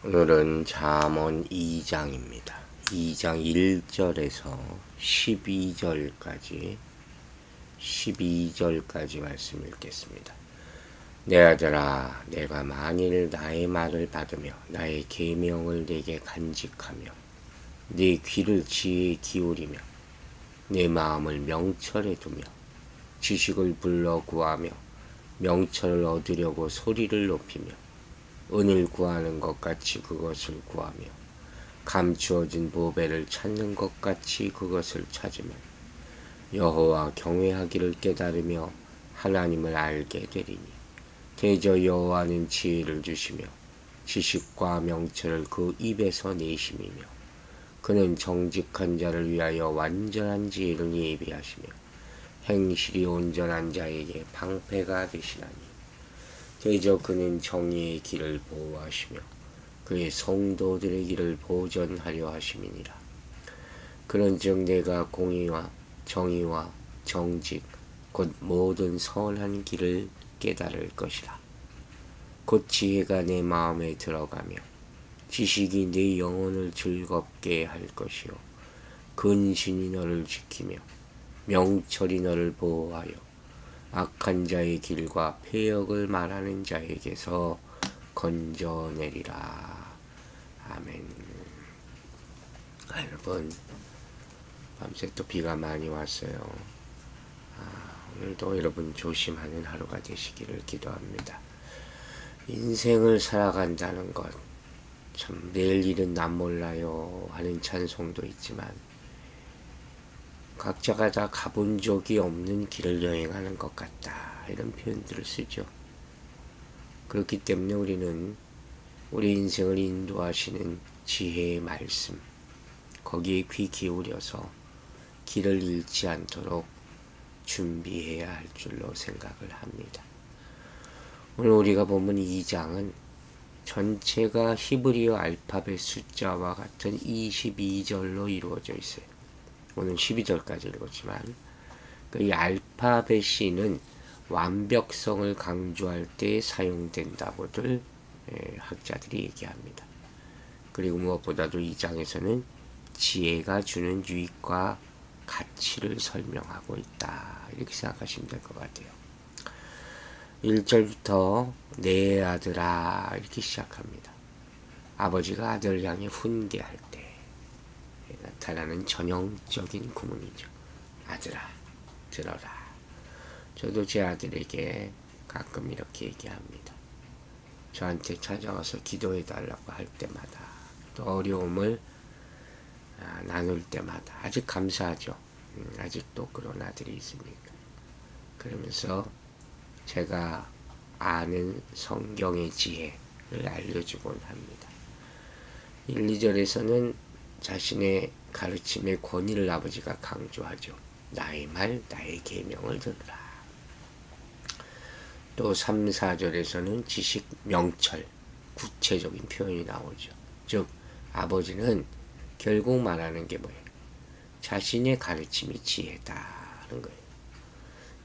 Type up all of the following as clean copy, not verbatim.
오늘은 잠언 2장입니다. 2장 1절에서 12절까지 말씀 읽겠습니다. 내 아들아, 내가 만일 나의 말을 받으며 나의 계명을 내게 간직하며 내 귀를 지혜에 기울이며 내 마음을 명철에 두며 지식을 불러 구하며 명철을 얻으려고 소리를 높이며 은을 구하는 것 같이 그것을 구하며 감추어진 보배를 찾는 것 같이 그것을 찾으면 여호와 경외하기를 깨달으며 하나님을 알게 되리니 대저 여호와는 지혜를 주시며 지식과 명철을 그 입에서 내심이며 그는 정직한 자를 위하여 완전한 지혜를 예비하시며 행실이 온전한 자에게 방패가 되시나니 대저 그는 정의의 길을 보호하시며 그의 성도들의 길을 보전하려 하심이니라. 그런즉 내가 공의와 정의와 정직 곧 모든 선한 길을 깨달을 것이라. 곧 지혜가 내 마음에 들어가며 지식이 내 영혼을 즐겁게 할 것이요 근신이 너를 지키며 명철이 너를 보호하여 악한 자의 길과 폐역을 말하는 자에게서 건져내리라. 아멘. 여러분, 밤새 또 비가 많이 왔어요. 오늘도 여러분 조심하는 하루가 되시기를 기도합니다. 인생을 살아간다는 것, 참 내일 일은 난 몰라요 하는 찬송도 있지만 각자가 다 가본 적이 없는 길을 여행하는 것 같다, 이런 표현들을 쓰죠. 그렇기 때문에 우리는 우리 인생을 인도하시는 지혜의 말씀, 거기에 귀 기울여서 길을 잃지 않도록 준비해야 할 줄로 생각을 합니다. 오늘 우리가 보면 2장은 전체가 히브리어 알파벳 숫자와 같은 22절로 이루어져 있어요. 오늘 12절까지 읽었지만 이 알파벳이는 완벽성을 강조할 때 사용된다고들 학자들이 얘기합니다. 그리고 무엇보다도 이 장에서는 지혜가 주는 유익과 가치를 설명하고 있다, 이렇게 생각하시면 될 것 같아요. 1절부터 내 아들아 이렇게 시작합니다. 아버지가 아들을 향해 훈계할 때 나타나는 전형적인 구문이죠. 아들아, 들어라. 저도 제 아들에게 가끔 이렇게 얘기합니다. 저한테 찾아와서 기도해달라고 할 때마다, 또 어려움을 나눌 때마다 아직 감사하죠. 아직도 그런 아들이 있으니까. 그러면서 제가 아는 성경의 지혜를 알려주곤 합니다. 1, 2절에서는 자신의 가르침의 권위를 아버지가 강조하죠. 나의 말, 나의 계명을 들으라. 또 3, 4절에서는 지식, 명철, 구체적인 표현이 나오죠. 즉 아버지는 결국 말하는 게 뭐예요? 자신의 가르침이 지혜다는 거예요.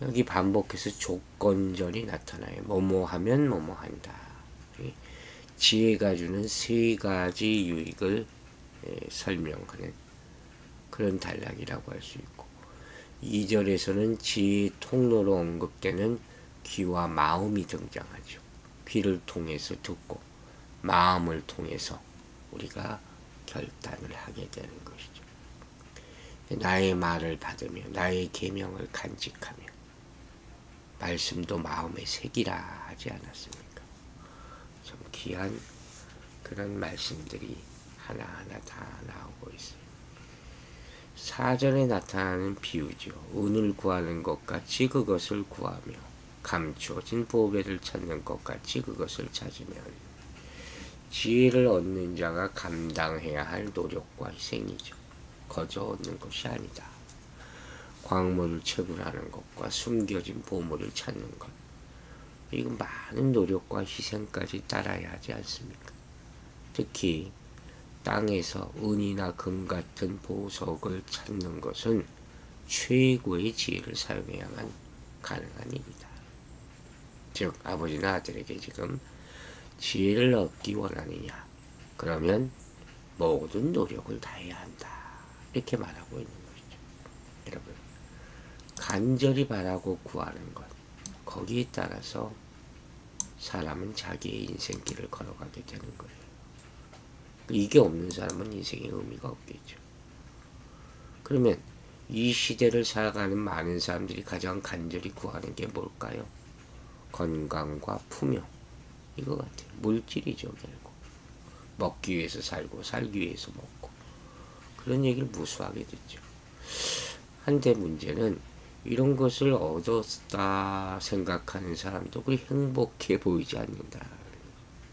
여기 반복해서 조건절이 나타나요. 뭐뭐 하면 뭐뭐 한다. 지혜가 주는 세 가지 유익을 설명하는 그런 단락이라고 할 수 있고, 2절에서는 지혜의 통로로 언급되는 귀와 마음이 등장하죠. 귀를 통해서 듣고 마음을 통해서 우리가 결단을 하게 되는 것이죠. 나의 말을 받으며 나의 계명을 간직하며 말씀도 마음에 새기라 하지 않았습니까? 참 귀한 그런 말씀들이 하나하나 다 나오고 있어요. 4절에 나타나는 비유죠. 은을 구하는 것 같이 그것을 구하며 감추어진 보배를 찾는 것 같이 그것을 찾으면, 지혜를 얻는 자가 감당해야 할 노력과 희생이죠. 거저 얻는 것이 아니다. 광물을 채굴하는 것과 숨겨진 보물을 찾는 것, 이건 많은 노력과 희생까지 따라야 하지 않습니까? 특히 땅에서 은이나 금 같은 보석을 찾는 것은 최고의 지혜를 사용해야만 가능한 일이다. 즉 아버지나 아들에게 지금 지혜를 얻기 원하느냐, 그러면 모든 노력을 다해야 한다. 이렇게 말하고 있는 것이죠. 여러분, 간절히 바라고 구하는 것, 거기에 따라서 사람은 자기의 인생길을 걸어가게 되는 거예요. 이게 없는 사람은 인생에 의미가 없겠죠. 그러면 이 시대를 살아가는 많은 사람들이 가장 간절히 구하는 게 뭘까요? 건강과 풍요, 이거 같아요. 물질이죠. 결국 먹기 위해서 살고 살기 위해서 먹고, 그런 얘기를 무수하게 듣죠. 한데 문제는 이런 것을 얻었다 생각하는 사람도 그리 행복해 보이지 않는다.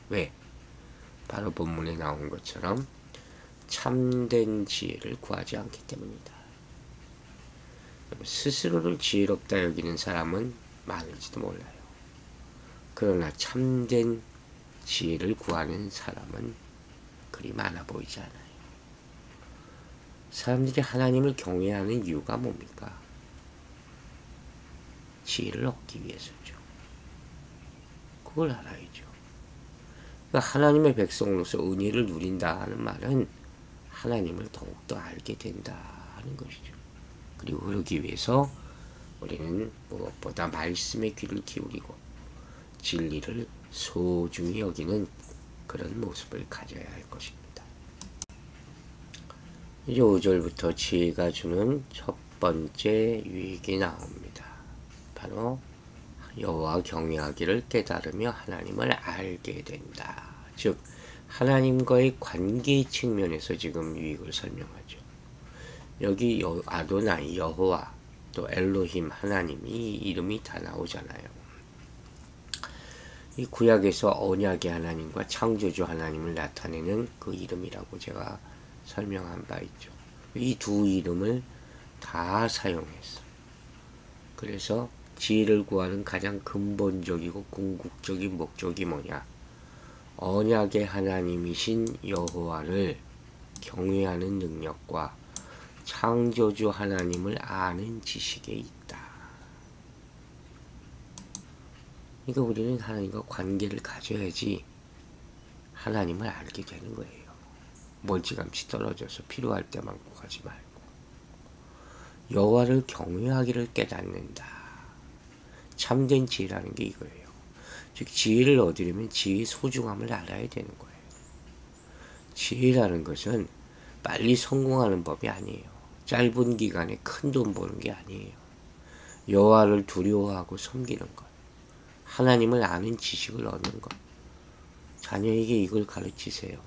왜? 바로 본문에 나온 것처럼 참된 지혜를 구하지 않기 때문이다. 스스로를 지혜롭다 여기는 사람은 많을지도 몰라요. 그러나 참된 지혜를 구하는 사람은 그리 많아 보이지 않아요. 사람들이 하나님을 경외하는 이유가 뭡니까? 지혜를 얻기 위해서죠. 그걸 알아야죠. 그러니까 하나님의 백성으로서 은혜를 누린다 하는 말은 하나님을 더욱더 알게 된다 하는 것이죠. 그리고 그러기 위해서 우리는 무엇보다 말씀에 귀를 기울이고 진리를 소중히 여기는 그런 모습을 가져야 할 것입니다. 이제 5절부터 지혜가 주는 첫 번째 유익이 나옵니다. 바로 여호와 경외하기를 깨달으며 하나님을 알게 된다. 즉 하나님과의 관계 측면에서 지금 유익을 설명하죠. 여기 아도나이, 여호와, 또 엘로힘, 하나님, 이 이름이 다 나오잖아요. 이 구약에서 언약의 하나님과 창조주 하나님을 나타내는 그 이름이라고 제가 설명한 바 있죠. 이 두 이름을 다 사용했어. 그래서 지혜를 구하는 가장 근본적이고 궁극적인 목적이 뭐냐? 언약의 하나님이신 여호와를 경외하는 능력과 창조주 하나님을 아는 지식에 있다. 그러니까 우리는 하나님과 관계를 가져야지 하나님을 알게 되는 거예요. 멀찌감치 떨어져서 필요할 때만 구하지 말고 여호와를 경외하기를 깨닫는다. 참된 지혜라는 게 이거예요. 즉 지혜를 얻으려면 지혜의 소중함을 알아야 되는 거예요. 지혜라는 것은 빨리 성공하는 법이 아니에요. 짧은 기간에 큰 돈 버는 게 아니에요. 여호와를 두려워하고 섬기는 것, 하나님을 아는 지식을 얻는 것. 자녀에게 이걸 가르치세요.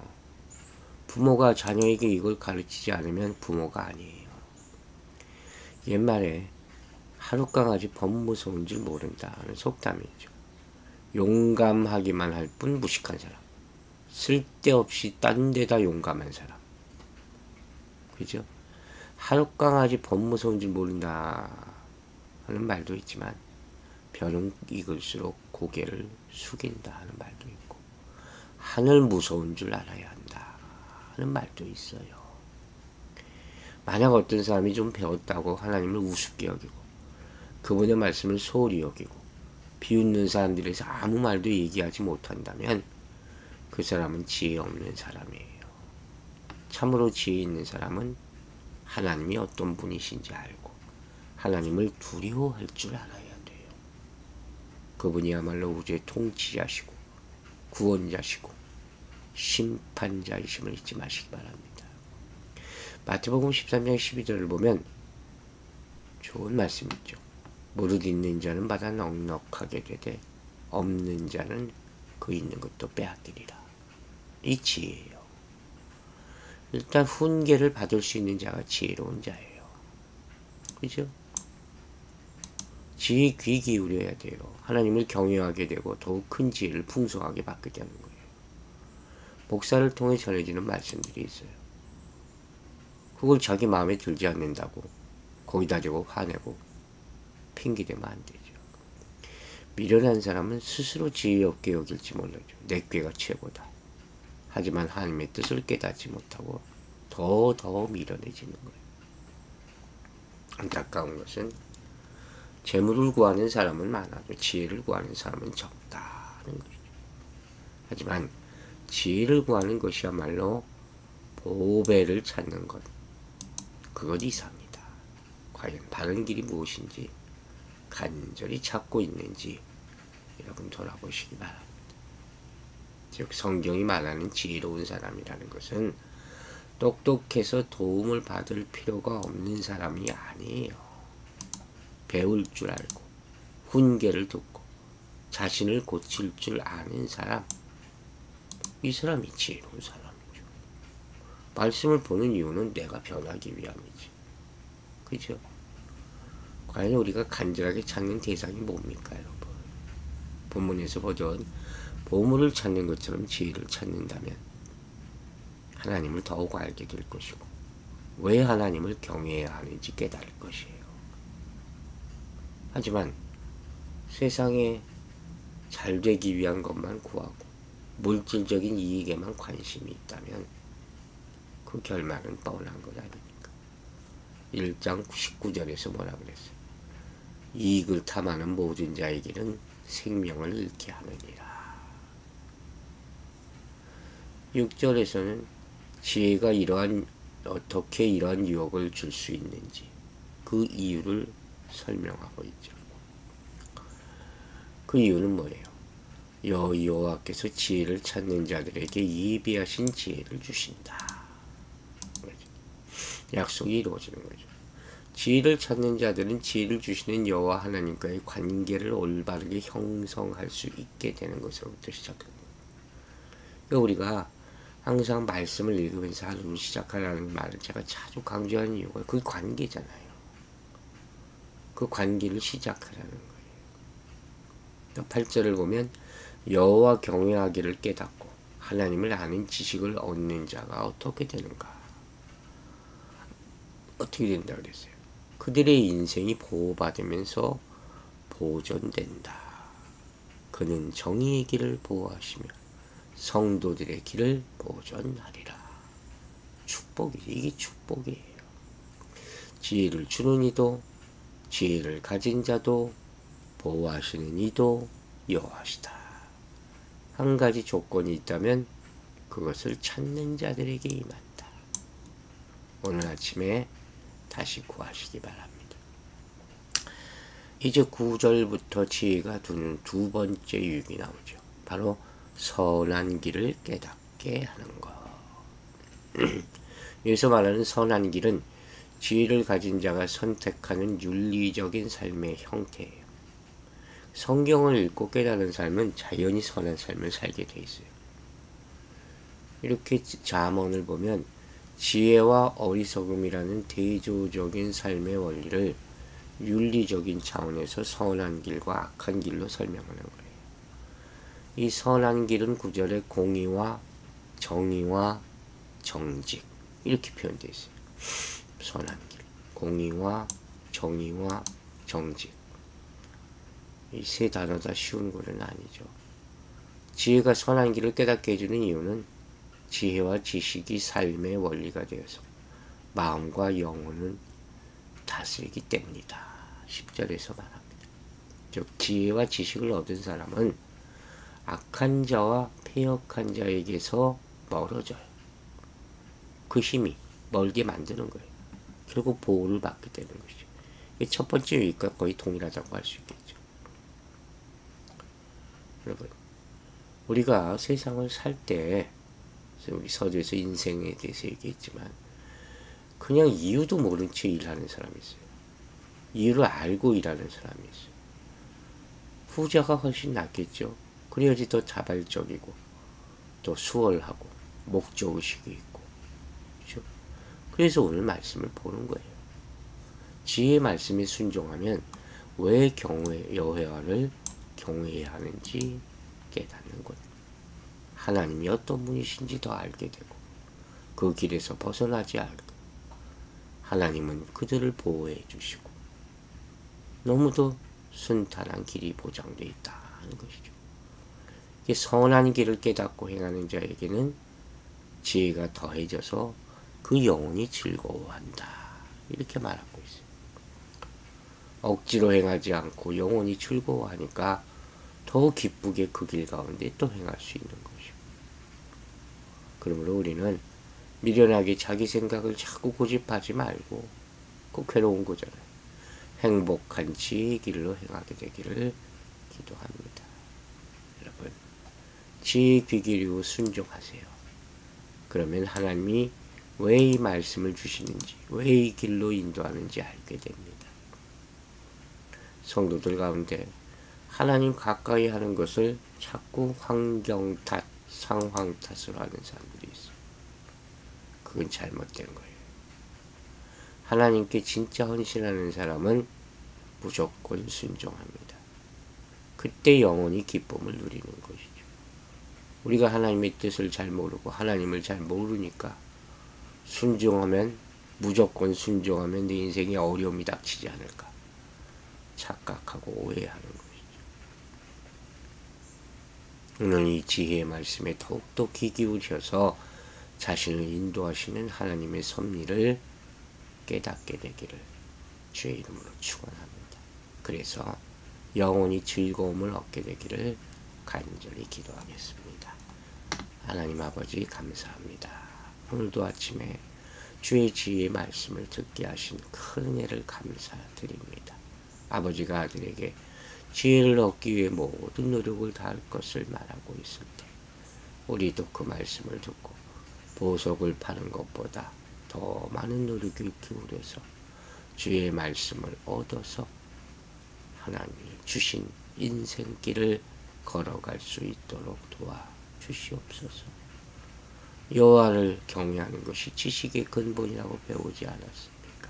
부모가 자녀에게 이걸 가르치지 않으면 부모가 아니에요. 옛말에 하룻강아지 범 무서운 줄 모른다 하는 속담이죠. 용감하기만 할 뿐 무식한 사람, 쓸데없이 딴 데다 용감한 사람, 그죠? 하룻강아지 범 무서운 줄 모른다 하는 말도 있지만 벼는 익을수록 고개를 숙인다 하는 말도 있고, 하늘 무서운 줄 알아야 한다 하는 말도 있어요. 만약 어떤 사람이 좀 배웠다고 하나님을 우습게 여기고 그분의 말씀을 소홀히 여기고 비웃는 사람들에서 아무 말도 얘기하지 못한다면 그 사람은 지혜 없는 사람이에요. 참으로 지혜 있는 사람은 하나님이 어떤 분이신지 알고 하나님을 두려워할 줄 알아야 돼요. 그분이야말로 우주의 통치자시고 구원자시고 심판자이심을 잊지 마시기 바랍니다. 마태복음 13장 12절을 보면 좋은 말씀이 있죠. 무릇 있는 자는 받아 넉넉하게 되되 없는 자는 그 있는 것도 빼앗기리라. 이 지혜예요. 일단 훈계를 받을 수 있는 자가 지혜로운 자예요. 그죠? 지혜에 귀 기울여야 돼요. 하나님을 경외하게 되고 더욱 큰 지혜를 풍성하게 받게 되는 거예요. 목사를 통해 전해지는 말씀들이 있어요. 그걸 자기 마음에 들지 않는다고 거기다 대고 화내고 핑계대면 안 되죠. 미련한 사람은 스스로 지혜 없게 여길지 몰라죠. 내 꾀가 최고다. 하지만 하나님의 뜻을 깨닫지 못하고 더 미련해지는 거예요. 안타까운 것은 재물을 구하는 사람은 많아도 지혜를 구하는 사람은 적다는 것이죠. 하지만 지혜를 구하는 것이야말로 보배를 찾는 것. 그것 이상이다. 과연 바른 길이 무엇인지 간절히 찾고 있는지 여러분 돌아보시기 바랍니다. 즉 성경이 말하는 지혜로운 사람이라는 것은 똑똑해서 도움을 받을 필요가 없는 사람이 아니에요. 배울 줄 알고 훈계를 듣고 자신을 고칠 줄 아는 사람, 이 사람이 지혜로운 사람이죠. 말씀을 보는 이유는 내가 변하기 위함이지. 그죠? 과연 우리가 간절하게 찾는 대상이 뭡니까 여러분? 본문에서 보던 보물을 찾는 것처럼 지혜를 찾는다면 하나님을 더욱 알게 될 것이고 왜 하나님을 경외해야 하는지 깨달을 것이에요. 하지만 세상에 잘 되기 위한 것만 구하고 물질적인 이익에만 관심이 있다면 그 결말은 뻔한 것 아닙니까? 1장 19절에서 뭐라 그랬어요? 이익을 탐하는 모든 자에게는 생명을 잃게 하느니라. 6절에서는 지혜가 어떻게 이러한 유혹을 줄 수 있는지 그 이유를 설명하고 있죠. 그 이유는 뭐예요? 여호와께서 지혜를 찾는 자들에게 예비하신 지혜를 주신다. 약속이 이루어지는 거죠. 지혜를 찾는 자들은 지혜를 주시는 여호와 하나님과의 관계를 올바르게 형성할 수 있게 되는 것으로부터 시작합니다. 그러니까 우리가 항상 말씀을 읽으면서 하루를 시작하라는 말을 제가 자주 강조하는 이유가 그 관계잖아요. 그 관계를 시작하라는 거예요. 8절을 보면 여호와 경외하기를 깨닫고 하나님을 아는 지식을 얻는 자가 어떻게 되는가? 어떻게 된다 그랬어요? 그들의 인생이 보호받으면서 보존된다. 그는 정의의 길을 보호하시며 성도들의 길을 보존하리라. 축복이지. 이게 축복이에요. 지혜를 주는 이도 지혜를 가진 자도 보호하시는 이도 여호와시다. 한 가지 조건이 있다면 그것을 찾는 자들에게 임한다. 오늘 아침에 다시 구하시기 바랍니다. 이제 9절부터 지혜가 두는 두 번째 유익이 나오죠. 바로 선한 길을 깨닫게 하는 것. 여기서 말하는 선한 길은 지혜를 가진 자가 선택하는 윤리적인 삶의 형태예요. 성경을 읽고 깨달은 삶은 자연히 선한 삶을 살게 돼 있어요. 이렇게 잠언을 보면 지혜와 어리석음이라는 대조적인 삶의 원리를 윤리적인 차원에서 선한 길과 악한 길로 설명하는 거예요. 이 선한 길은 9절에 공의와 정의와 정직 이렇게 표현되어 있어요. 선한 길, 공의와 정의와 정직. 이 세 단어 다 쉬운 거는 아니죠. 지혜가 선한 길을 깨닫게 해주는 이유는 지혜와 지식이 삶의 원리가 되어서 마음과 영혼을 다스리기 때문이다. 10절에서 말합니다. 즉 지혜와 지식을 얻은 사람은 악한 자와 패역한 자에게서 멀어져요. 그 힘이 멀게 만드는 거예요. 결국 보호를 받게 되는 것이죠. 이게 첫 번째 유익과 거의 동일하다고 할 수 있겠죠. 여러분, 우리가 세상을 살 때 우리 서두에서 인생에 대해서 얘기했지만 그냥 이유도 모른 채 일하는 사람이 있어요. 이유를 알고 일하는 사람이 있어요. 후자가 훨씬 낫겠죠. 그래야지 더 자발적이고 또 수월하고 목적의식이 있고 그렇죠? 그래서 오늘 말씀을 보는 거예요. 지혜의 말씀에 순종하면 왜 여호와를 경외해야 하는지 깨닫는 것. 하나님이 어떤 분이신지 더 알게 되고 그 길에서 벗어나지 않고 하나님은 그들을 보호해 주시고 너무도 순탄한 길이 보장되어 있다 하는 것이죠. 이게 선한 길을 깨닫고 행하는 자에게는 지혜가 더해져서 그 영혼이 즐거워한다. 이렇게 말하고 있어요. 억지로 행하지 않고 영혼이 즐거워하니까 더 기쁘게 그 길 가운데 또 행할 수 있는 것이고 그러므로 우리는 미련하게 자기 생각을 자꾸 고집하지 말고 꼭 괴로운 거잖아요. 행복한 지혜의 길로 행하게 되기를 기도합니다. 여러분, 지혜의 귀 기울이고 순종하세요. 그러면 하나님이 왜 이 말씀을 주시는지, 왜 이 길로 인도하는지 알게 됩니다. 성도들 가운데 하나님 가까이 하는 것을 자꾸 환경 탓, 상황 탓으로 하는 사람들이 있어요. 그건 잘못된 거예요. 하나님께 진짜 헌신하는 사람은 무조건 순종합니다. 그때 영원히 기쁨을 누리는 것이죠. 우리가 하나님의 뜻을 잘 모르고 하나님을 잘 모르니까 순종하면, 무조건 순종하면 내 인생에 어려움이 닥치지 않을까 착각하고 오해하는 것이죠. 오늘 이 지혜의 말씀에 더욱더 귀 기울여서 자신을 인도하시는 하나님의 섭리를 깨닫게 되기를 주의 이름으로 축원합니다. 그래서 영원히 즐거움을 얻게 되기를 간절히 기도하겠습니다. 하나님 아버지 감사합니다. 오늘도 아침에 주의 지혜의 말씀을 듣게 하신 큰 은혜를 감사드립니다. 아버지가 아들에게 지혜를 얻기 위해 모든 노력을 다할 것을 말하고 있을 때 우리도 그 말씀을 듣고 보석을 파는 것보다 더 많은 노력을 기울여서 주의 말씀을 얻어서 하나님이 주신 인생길을 걸어갈 수 있도록 도와주시옵소서. 여호와를 경외하는 것이 지식의 근본이라고 배우지 않았습니까?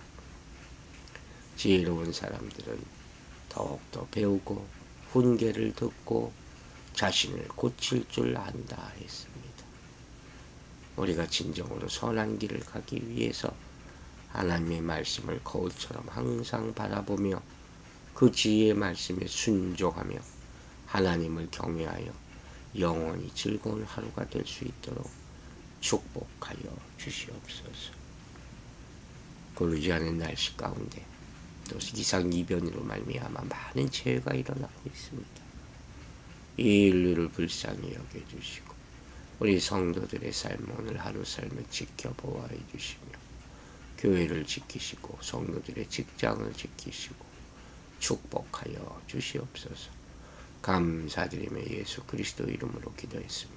지혜로운 사람들은 더욱더 배우고 훈계를 듣고 자신을 고칠 줄 안다 했습니다. 우리가 진정으로 선한 길을 가기 위해서 하나님의 말씀을 거울처럼 항상 바라보며 그 지혜의 말씀에 순종하며 하나님을 경외하여 영원히 즐거운 하루가 될 수 있도록 축복하여 주시옵소서. 고르지 않은 날씨 가운데 또 기상이변으로 말미암아 많은 재해가 일어나고 있습니다. 이 인류를 불쌍히 여겨주시고 우리 성도들의 삶 오늘 하루 삶을 지켜보아 주시며 교회를 지키시고 성도들의 직장을 지키시고 축복하여 주시옵소서. 감사드리며 예수 그리스도 이름으로 기도했습니다.